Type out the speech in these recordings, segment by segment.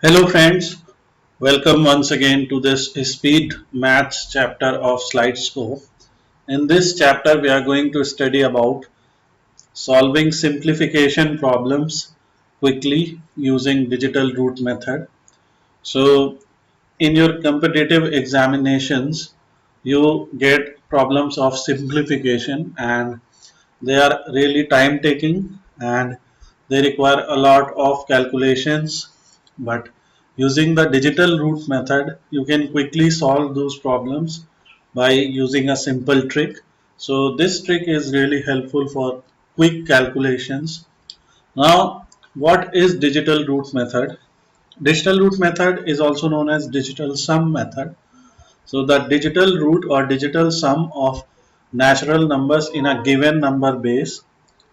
Hello friends, welcome once again to this speed maths chapter of SlideScope. In this chapter we are going to study about solving simplification problems quickly using digital root method. So in your competitive examinations you get problems of simplification and they are really time taking and they require a lot of calculations, but using the digital root method you can quickly solve those problems by using a simple trick. So this trick is really helpful for quick calculations. Now what is digital root method? Digital root method is also known as digital sum method. So the digital root or digital sum of natural numbers in a given number base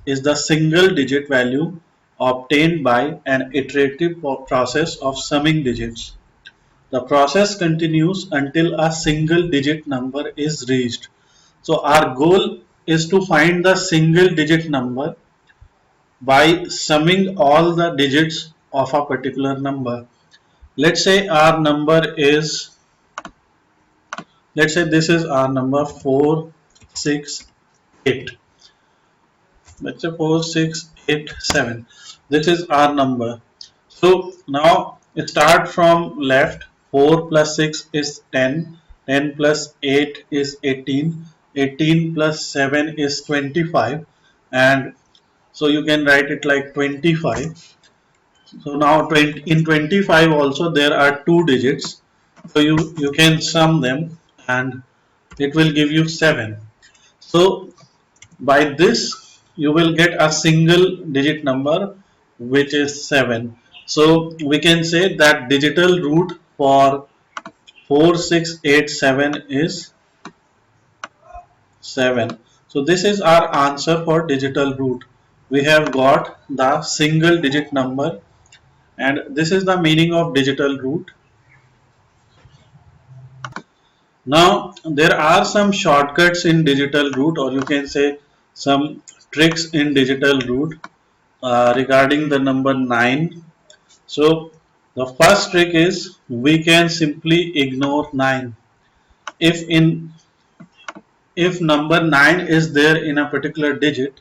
is the single digit value obtained by an iterative process of summing digits. The process continues until a single digit number is reached. So our goal is to find the single digit number by summing all the digits of a particular number. Let's say our number is, let's say this is our number 468. Let's say 4687. This is our number. So now start from left. 4 plus 6 is 10. 10 plus 8 is 18. 18 plus 7 is 25. And so you can write it like 25. So now 20, in 25 also there are two digits. So you can sum them and it will give you 7. So by this you will get a single digit number which is 7. So we can say that digital root for 4687 is 7. So this is our answer for digital root. We have got the single digit number and this is the meaning of digital root. Now there are some shortcuts in digital root, or you can say some tricks in digital root regarding the number 9. So the first trick is we can simply ignore 9. If if number 9 is there in a particular digit,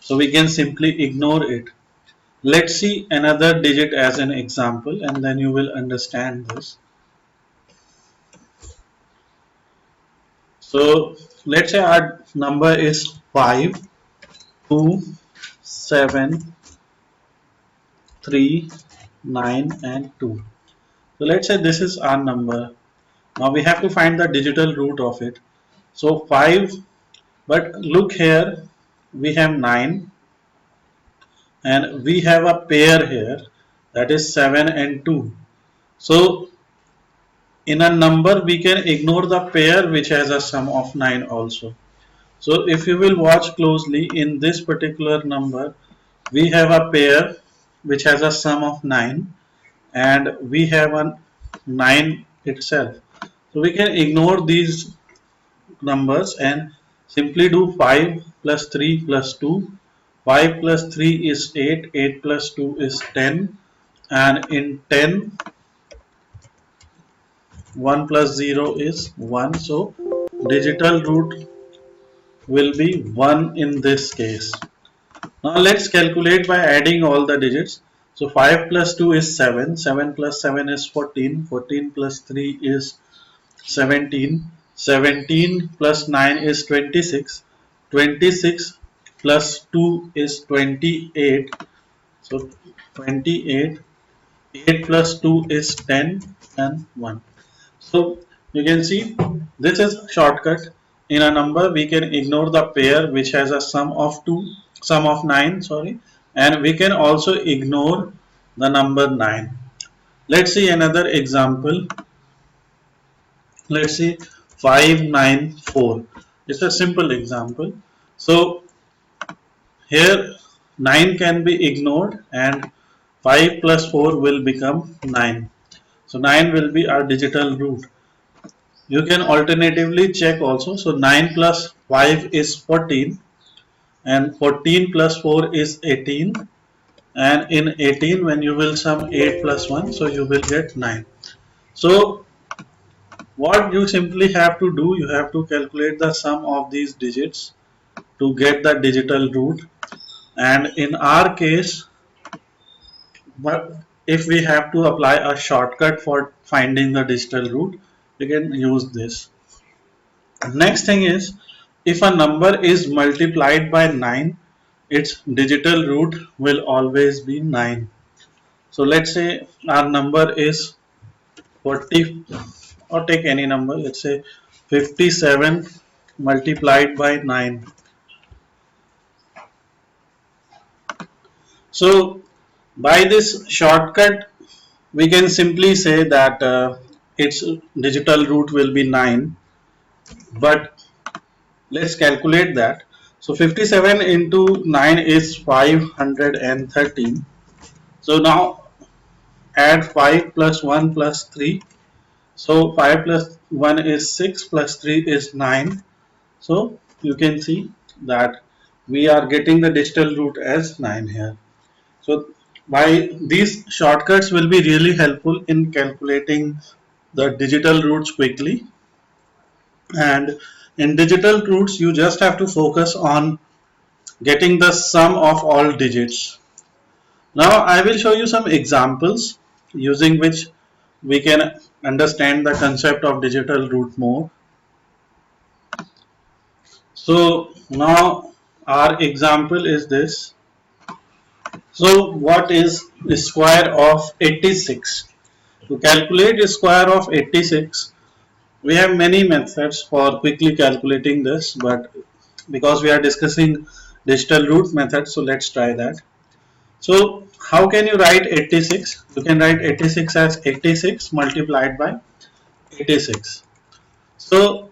so we can simply ignore it. Let's see another digit as an example and then you will understand this. So let's say our number is 5, 2, 7, 3, 9 and 2. So let's say this is our number. Now we have to find the digital root of it. So 5, but look here, we have 9 and we have a pair here, that is 7 and 2. So in a number we can ignore the pair which has a sum of 9 also. So if you will watch closely in this particular number, we have a pair which has a sum of 9 and we have a 9 itself. So we can ignore these numbers and simply do 5 plus 3 plus 2. 5 plus 3 is 8, 8 plus 2 is 10, and in 10 1 plus 0 is 1. So digital root will be 1 in this case. Now let's calculate by adding all the digits. So 5 plus 2 is 7, 7 plus 7 is 14, 14 plus 3 is 17, 17 plus 9 is 26, 26 plus 2 is 28, so 28, 8 plus 2 is 10 and 1. So you can see this is shortcut. In a number we can ignore the pair which has a sum of 9, sorry, and we can also ignore the number 9. Let's see another example. Let's see 594. It's a simple example. So here 9 can be ignored and 5 plus 4 will become 9. So 9 will be our digital root. You can alternatively check also. So 9 plus 5 is 14 and 14 plus 4 is 18 and in 18 when you will sum 8 plus 1, so you will get 9. So what you simply have to do, you have to calculate the sum of these digits to get the digital root. And in our case, but if we have to apply a shortcut for finding the digital root, we can use this. Next thing is, if a number is multiplied by 9, its digital root will always be 9. So let's say our number is 40, or take any number, let's say 57 multiplied by 9. So by this shortcut, we can simply say that its digital root will be 9, but let's calculate that. So 57 into 9 is 513. So now add 5 plus 1 plus 3. So 5 plus 1 is 6 plus 3 is 9. So you can see that we are getting the digital root as 9 here. So by these shortcuts will be really helpful in calculating the digital roots quickly. And in digital roots you just have to focus on getting the sum of all digits. Now I will show you some examples using which we can understand the concept of digital root more. So now our example is this. So what is the square of 86? To calculate the square of 86, we have many methods for quickly calculating this, but because we are discussing digital root method, so let's try that. So how can you write 86? You can write 86 as 86 multiplied by 86. So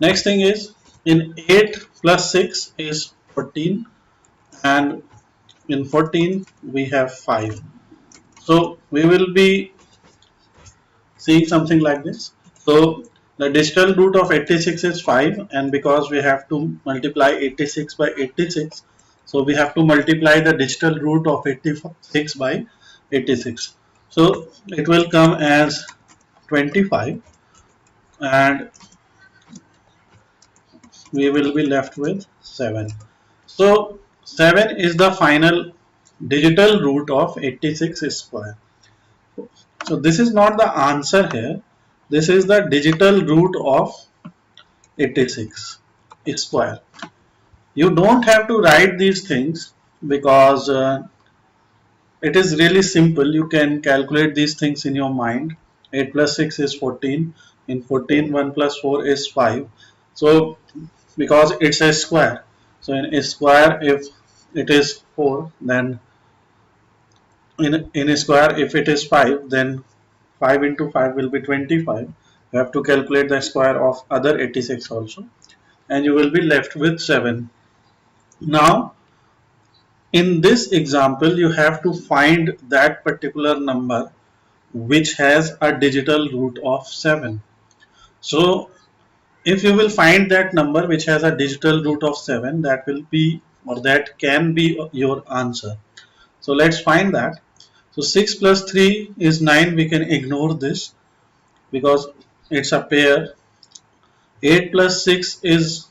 next thing is, in 8 plus 6 is 14, and in 14 we have 5. So we will be seeing something like this. So the digital root of 86 is 5, and because we have to multiply 86 by 86, so we have to multiply the digital root of 86 by 86. So it will come as 25, and we will be left with 7. So 7 is the final digital root of 86 square. So this is not the answer here. This is the digital root of 86 square. You don't have to write these things because it is really simple. You can calculate these things in your mind. 8 plus 6 is 14. In 14, 1 plus 4 is 5. So because it's a square, so in a square, if it is 4, then in a square, if it is 5, then 5 into 5 will be 25. You have to calculate the square of other 86 also, and you will be left with 7. Now in this example you have to find that particular number which has a digital root of 7. So if you will find that number which has a digital root of 7, that will be, or that can be, your answer. So let's find that. So 6 plus 3 is 9. We can ignore this because it's a pair. 8 plus 6 is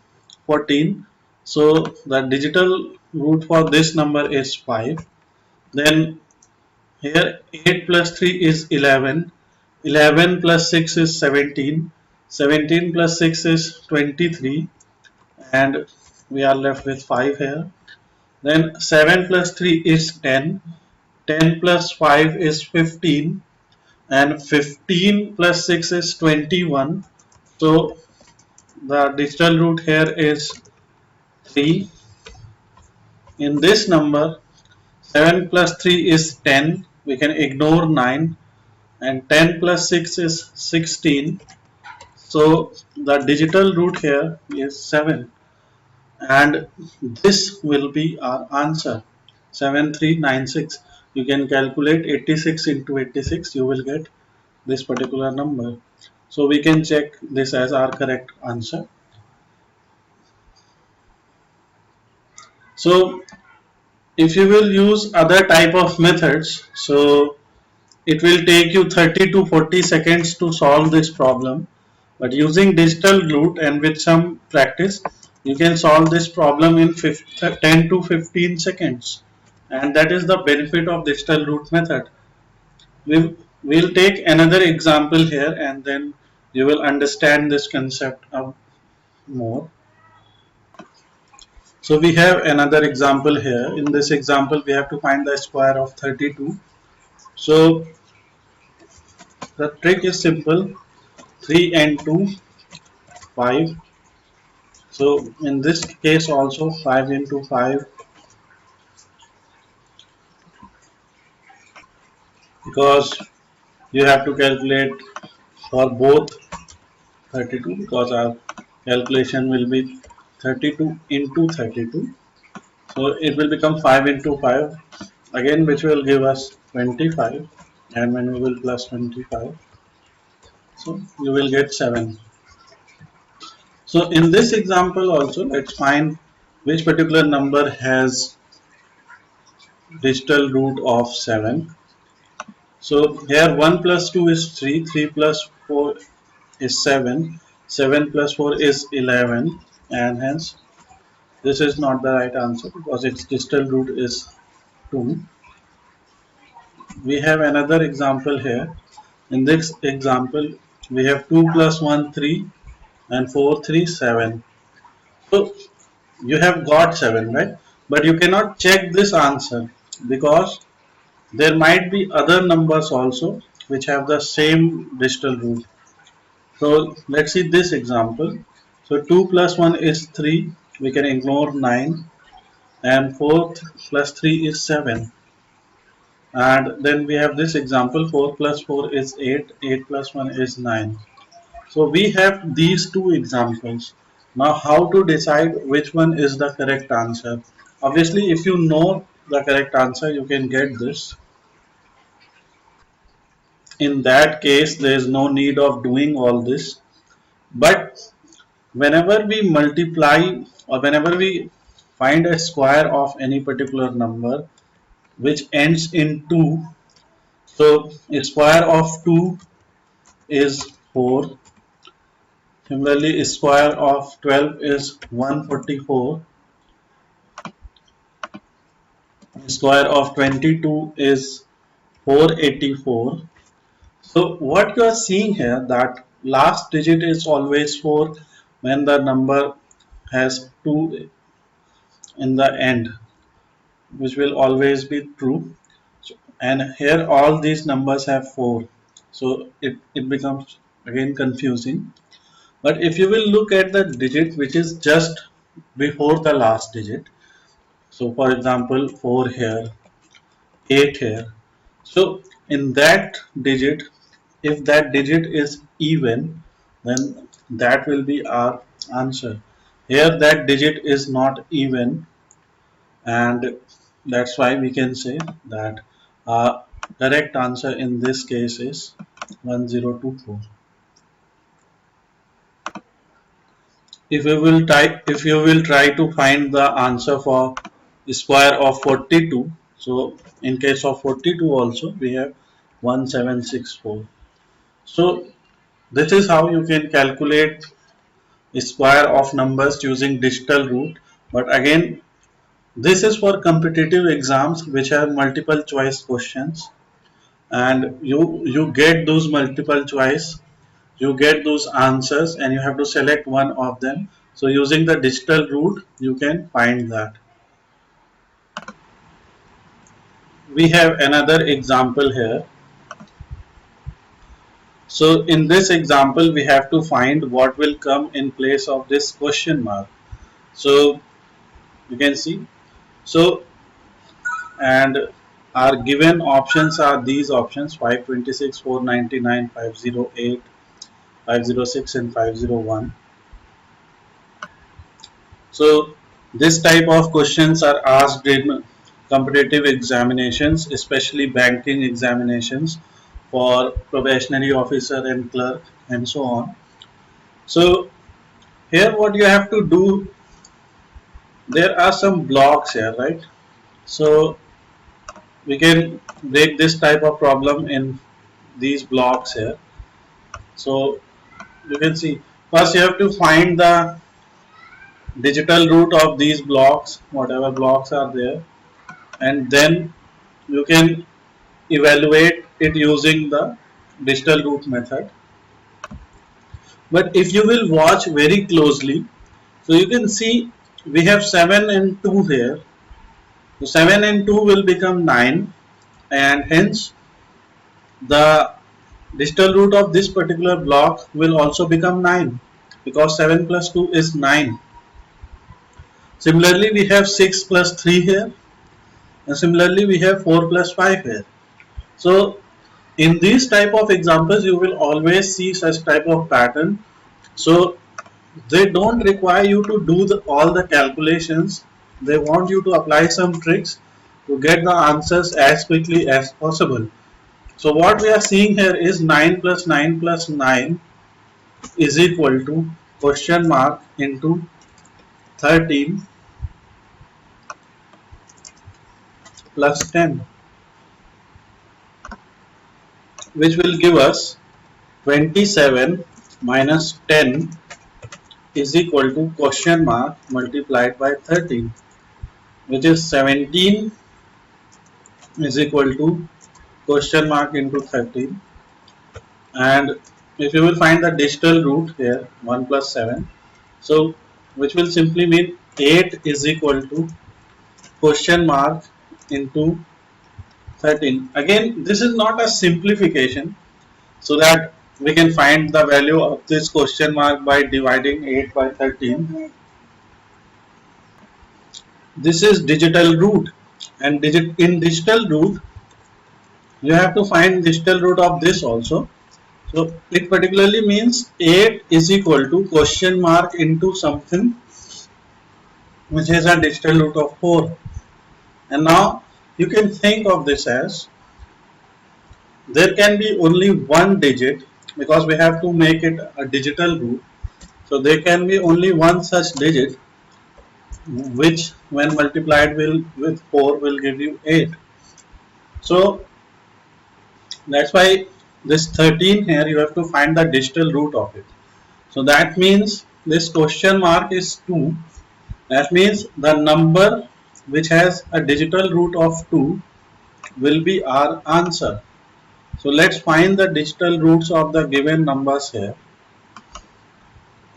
14. So the digital root for this number is 5. Then here 8 plus 3 is 11. 11 plus 6 is 17. 17 plus 6 is 23. And we are left with 5 here. Then 7 plus 3 is 10. 10 plus 5 is 15. And 15 plus 6 is 21. So the digital root here is 3. In this number, 7 plus 3 is 10. We can ignore 9. And 10 plus 6 is 16. So the digital root here is 7. And this will be our answer, 7396. You can calculate 86 into 86. You will get this particular number. So we can check this as our correct answer. So If you will use other type of methods, so it will take you 30 to 40 seconds to solve this problem. But using digital root and with some practice, you can solve this problem in 10 to 15 seconds. And that is the benefit of digital root method. We'll take another example here and then you will understand this concept of more. So we have another example here. In this example, we have to find the square of 32. So the trick is simple. 3 and 2, 5. So in this case also 5 into 5, because you have to calculate for both 32, because our calculation will be 32 into 32. So it will become 5 into 5 again, which will give us 25, and when we will plus 25, so you will get 7. So in this example also, let's find which particular number has digital root of 7. So here 1 plus 2 is 3, 3 plus 4 is 7, 7 plus 4 is 11, and hence this is not the right answer because its digital root is 2. We have another example here. In this example, we have 2 plus 1 3 and 4 3 7. So you have got 7, right? But you cannot check this answer because there might be other numbers also which have the same digital root. So let's see this example. So 2 plus 1 is 3, we can ignore 9, and 4 plus 3 is 7. And then we have this example, 4 plus 4 is 8, 8 plus 1 is 9. So we have these two examples. Now how to decide which one is the correct answer? Obviously if you know the correct answer you can get this. In that case there is no need of doing all this. But whenever we multiply or whenever we find a square of any particular number which ends in 2, so a square of 2 is 4. Similarly, a square of 12 is 144. A square of 22 is 484. So what you are seeing here, that last digit is always 4 when the number has 2 in the end, which will always be true. And here all these numbers have 4, so it becomes again confusing. But if you will look at the digit which is just before the last digit, so for example 4 here, 8 here, so in that digit, if that digit is even, then that will be our answer. Here that digit is not even, and that's why we can say that correct answer in this case is 1024. If you will try to find the answer for square of 42, so in case of 42 also we have 1764. So this is how you can calculate square of numbers using digital root. But again, this is for competitive exams which have multiple choice questions, and you get those multiple choice, you get those answers, and you have to select one of them. So using the digital route you can find that. We have another example here. So in this example we have to find what will come in place of this question mark. So you can see, so, and our given options are these options: 526, 499, 508, 506 and 501. So this type of questions are asked in competitive examinations, especially banking examinations for probationary officer and clerk and so on. So here what you have to do, there are some blocks here, right? So we can break this type of problem in these blocks here. So you can see, first you have to find the digital root of these blocks, whatever blocks are there, and then you can evaluate it using the digital root method. But if you will watch very closely, so you can see we have 7 and 2 here. So 7 and 2 will become 9, and hence the digital root of this particular block will also become 9, because 7 plus 2 is 9. Similarly, we have 6 plus 3 here, and similarly we have 4 plus 5 here. So in these type of examples you will always see such type of pattern. So they don't require you to do all the calculations. They want you to apply some tricks to get the answers as quickly as possible. So what we are seeing here is 9 plus 9 plus 9 is equal to question mark into 13 plus 10, which will give us 27 minus 10 is equal to question mark multiplied by 13, which is 17 is equal to question mark into 13. And if you will find the digital root here, 1 plus 7, so which will simply mean 8 is equal to question mark into 13. Again, this is not a simplification, so that we can find the value of this question mark by dividing 8 by 13. This is digital root, and in digital root you have to find digital root of this also. So it particularly means 8 is equal to question mark into something which is a digital root of 4. And now you can think of this as there can be only one digit, because we have to make it a digital root. So there can be only one such digit which when multiplied with 4 will give you 8. So that's why this 13 here you have to find the digital root of it. So that means this question mark is 2. That means the number which has a digital root of 2 will be our answer. So let's find the digital roots of the given numbers here.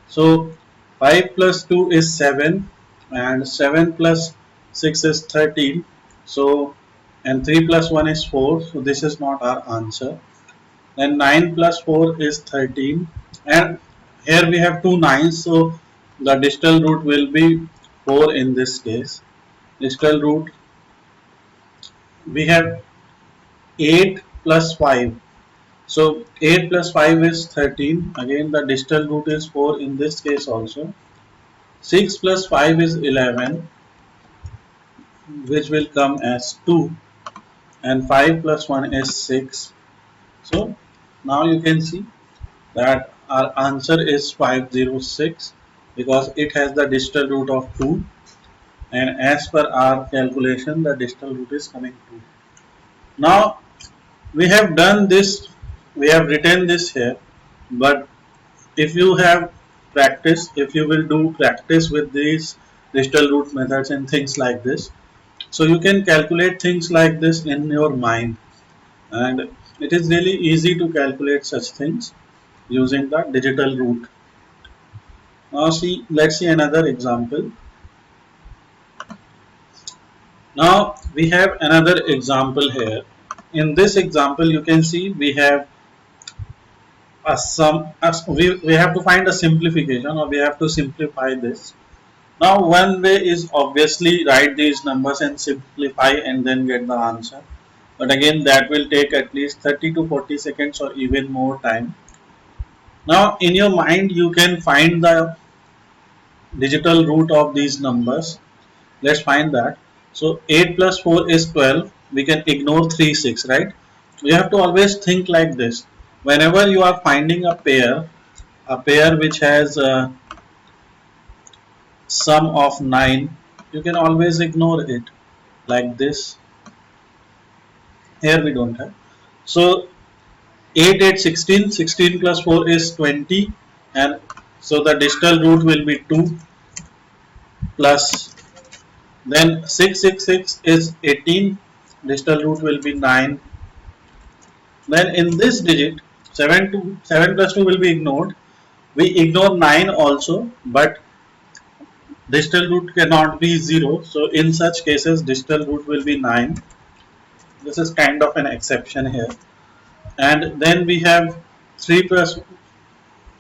So 5 plus 2 is 7, and 7 plus 6 is 13. So and 3 plus 1 is 4. So this is not our answer. Then 9 plus 4 is 13, and here we have two 9s, so the digital root will be 4 in this case. Digital root, we have 8 plus 5, so 8 plus 5 is 13, again the digital root is 4 in this case also. 6 plus 5 is 11, which will come as 2, and 5 plus 1 is 6. So now you can see that our answer is 506, because it has the digital root of 2, and as per our calculation the digital root is coming 2. Now we have done this, we have written this here, but if you have practice, if you will do practice with these digital root methods and things like this, so you can calculate things like this in your mind, and it is really easy to calculate such things using the digital root. Now see, let's see another example. Now we have another example here. In this example you can see we have a sum, we have to find a simplification, or we have to simplify this. Now one way is obviously write these numbers and simplify and then get the answer. But again that will take at least 30 to 40 seconds or even more time. Now in your mind you can find the digital root of these numbers. Let's find that. So 8 plus 4 is 12. We can ignore 3, 6, right? You have to always think like this. Whenever you are finding a pair which has a sum of 9, you can always ignore it. like this. Here we don't have. So 8, 8, 16. 16 plus 4 is 20, and so the distal root will be 2 plus, then 6, 6, 6 is 18, distal root will be 9. Then in this digit 7 plus 2 will be ignored. We ignore 9 also, but distal root cannot be 0. So in such cases distal root will be 9. This is kind of an exception here. And then we have 3 plus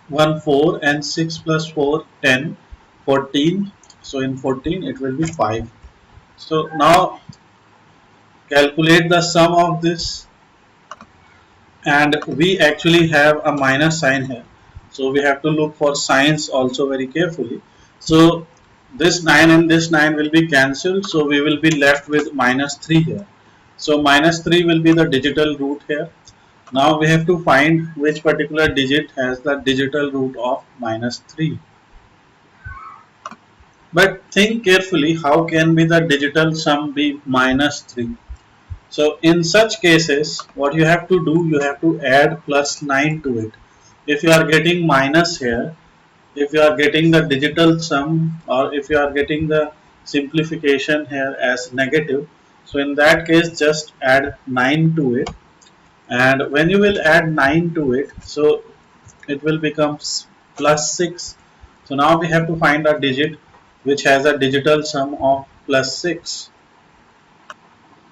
1 4 and 6 plus 4 10, 14. So in 14 it will be 5. So now calculate the sum of this, and we actually have a minus sign here, so we have to look for signs also very carefully. So this 9 and this 9 will be cancelled, so we will be left with minus 3 here. So minus 3 will be the digital root here. Now we have to find which particular digit has the digital root of minus 3. But think carefully, how can be the digital sum be minus 3? So in such cases, what you have to do, you have to add plus 9 to it. If you are getting minus here, if you are getting the digital sum, or if you are getting the simplification here as negative, so in that case just add 9 to it. And when you will add 9 to it, so it will become plus 6. So now we have to find a digit which has a digital sum of plus 6.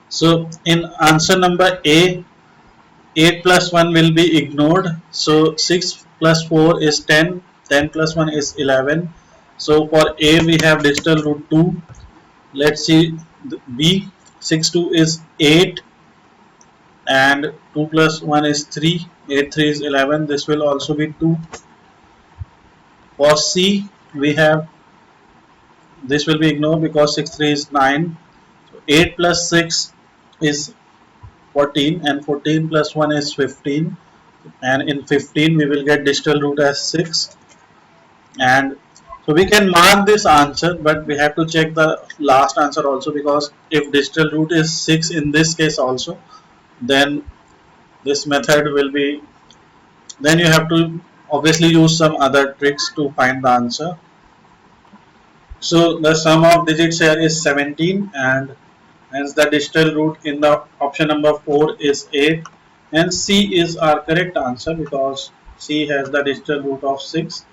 So in answer number A, 8 plus 1 will be ignored. So 6 plus 4 is 10, 10 plus 1 is 11. So for A we have distal root 2. Let's see B, 6 2 is 8, and 2 plus 1 is 3, 8 3 is 11. This will also be 2. For C we have, this will be ignored because 6 3 is 9. So 8 plus 6 is 14, and 14 plus 1 is 15, and in 15 we will get distal root as 6. And so we can mark this answer, but we have to check the last answer also, because if distal root is 6 in this case also, then this method will be, then you have to obviously use some other tricks to find the answer. So the sum of digits here is 17, and hence the distal root in the option number 4 is 8, and C is our correct answer because C has the distal root of 6,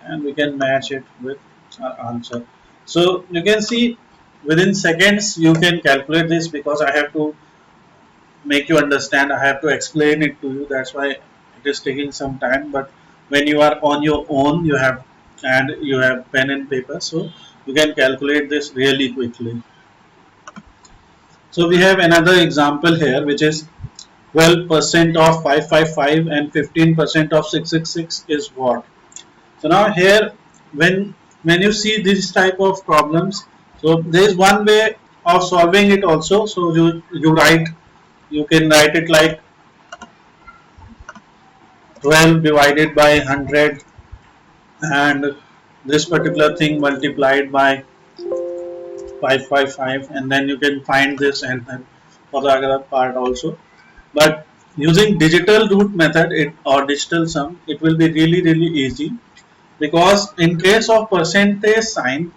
and we can match it with our answer. So you can see within seconds you can calculate this, because I have to make you understand, I have to explain it to you, that's why it is taking some time. But when you are on your own, you have, and you have pen and paper, so you can calculate this really quickly. So we have another example here, which is 12% of 555 and 15% of 666 is what? So now here, when you see this type of problems, so there is one way of solving it also. So you can write it like 12 divided by 100, and this particular thing multiplied by 555, and then you can find this, and then for the other part also. But using digital root method, or digital sum, it will be really easy, because in case of percentage sign,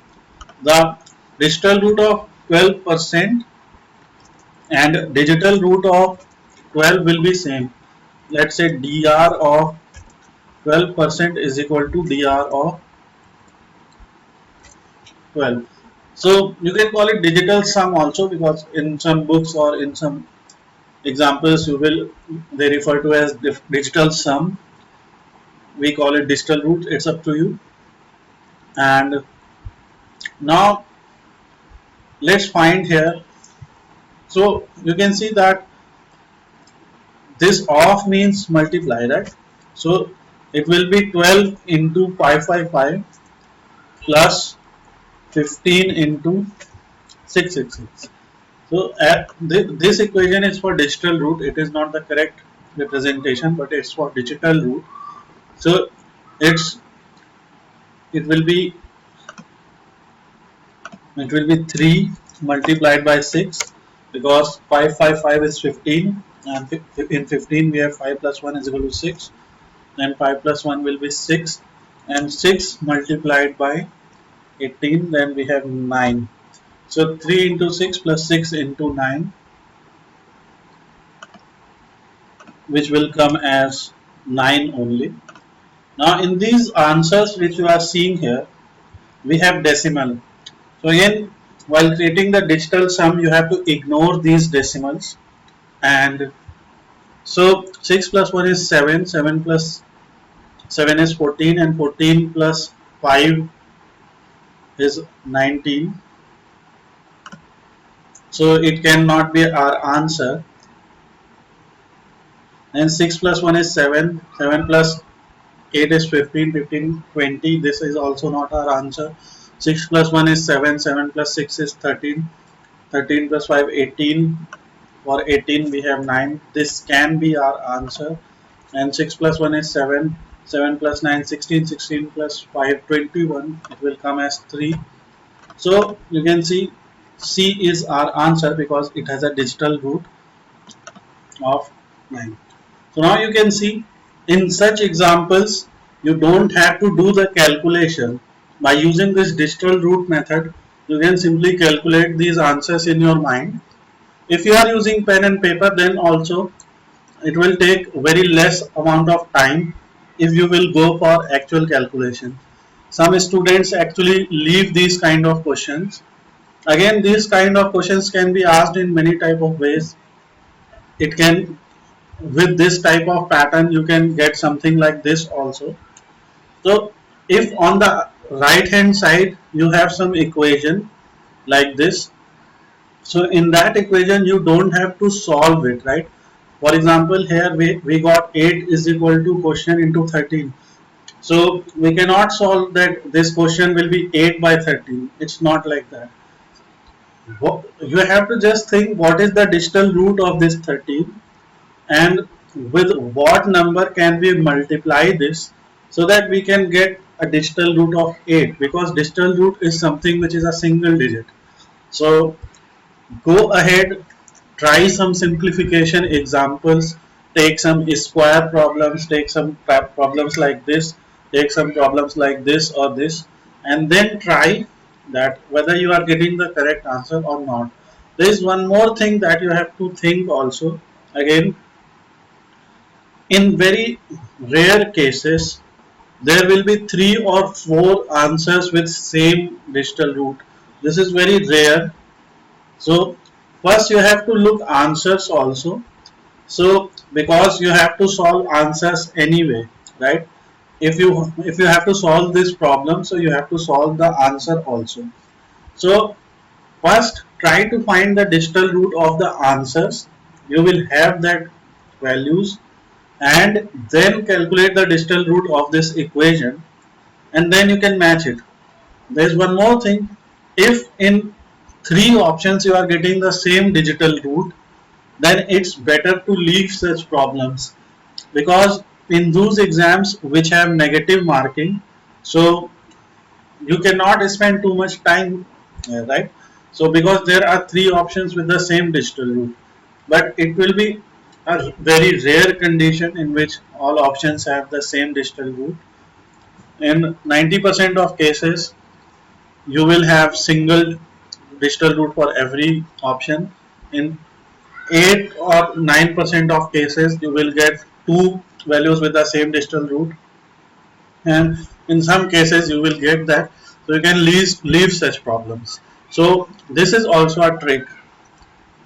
the digital root of 12% and digital root of 12 will be same. Let's say dr of 12% is equal to dr of 12. So you can call it digital sum also, because in some books or in some examples you will, they refer to as digital sum. We call it digital root, it's up to you. And now let's find here. So you can see that this off means multiply, right? So it will be 12 into 555 plus 15 into 666. So this equation is for digital root. It is not the correct representation, but it's for digital root. So it's it will be 3 multiplied by 6. because 555 is 15, and in 15 we have 5 plus 1 is equal to 6, then 5 plus 1 will be 6, and 6 multiplied by 18, then we have 9. So 3 into 6 plus 6 into 9, which will come as 9 only. Now in these answers which you are seeing here, we have decimal. So again, while creating the digital sum, you have to ignore these decimals. And so 6 plus 1 is 7, 7 plus 7 is 14, and 14 plus 5 is 19. So it cannot be our answer. And 6 plus 1 is 7, 7 plus 8 is 15, 15, 20. This is also not our answer. 6 plus 1 is 7, 7 plus 6 is 13, 13 plus 5, 18. For 18 we have 9. This can be our answer. And 6 plus 1 is 7, 7 plus 9, 16, 16 plus 5, 21. It will come as 3. So you can see C is our answer because it has a digital root of 9. So now you can see in such examples you don't have to do the calculation. By using this digital root method, you can simply calculate these answers in your mind. If you are using pen and paper, then also it will take very less amount of time if you will go for actual calculation. Some students actually leave these kind of questions. Again, these kind of questions can be asked in many type of ways. It can, with this type of pattern, you can get something like this also. So if on the right hand side you have some equation like this, so in that equation you don't have to solve it, right? For example, here we got 8 is equal to quotient into 13. So we cannot solve that this question will be 8 by 13. It's not like that. You have to just think what is the digital root of this 13, and with what number can we multiply this so that we can get a digital root of 8, because digital root is something which is a single digit. So go ahead, try some simplification examples, take some square problems, take some problems like this, take some problems like this or this, and then try that whether you are getting the correct answer or not. There is one more thing that you have to think also. Again, in very rare cases, there will be 3 or 4 answers with same digital root. This is very rare. So first you have to look answers also. So because you have to solve answers anyway, right? If you have to solve this problem, so you have to solve the answer also. So first try to find the digital root of the answers. You will have that values, and then calculate the digital root of this equation, and then you can match it. There is one more thing. If in 3 options you are getting the same digital root, then it's better to leave such problems, because in those exams which have negative marking, so you cannot spend too much time, right? So because there are 3 options with the same digital root, but it will be a very rare condition in which all options have the same digital root. In 90% of cases you will have single digital root for every option. In 8 or 9% of cases you will get 2 values with the same digital root, and in some cases you will get that. So you can leave such problems. So this is also a trick.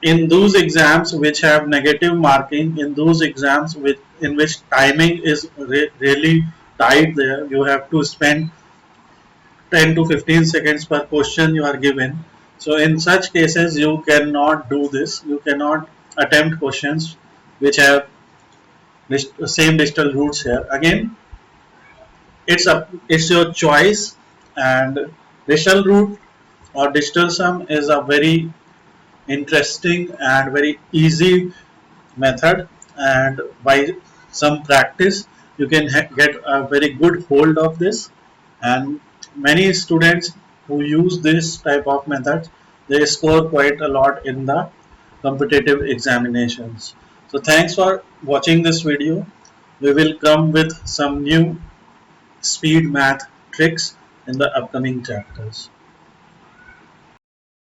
In those exams which have negative marking, in those exams in which timing is really tight, there you have to spend 10 to 15 seconds per question you are given. So in such cases you cannot do this. You cannot attempt questions which have same digital roots here. Again, it's your choice, and digital root or digital sum is a very interesting and very easy method, and by some practice you can get a very good hold of this. And many students who use this type of method, they score quite a lot in the competitive examinations. So thanks for watching this video. We will come with some new speed math tricks in the upcoming chapters.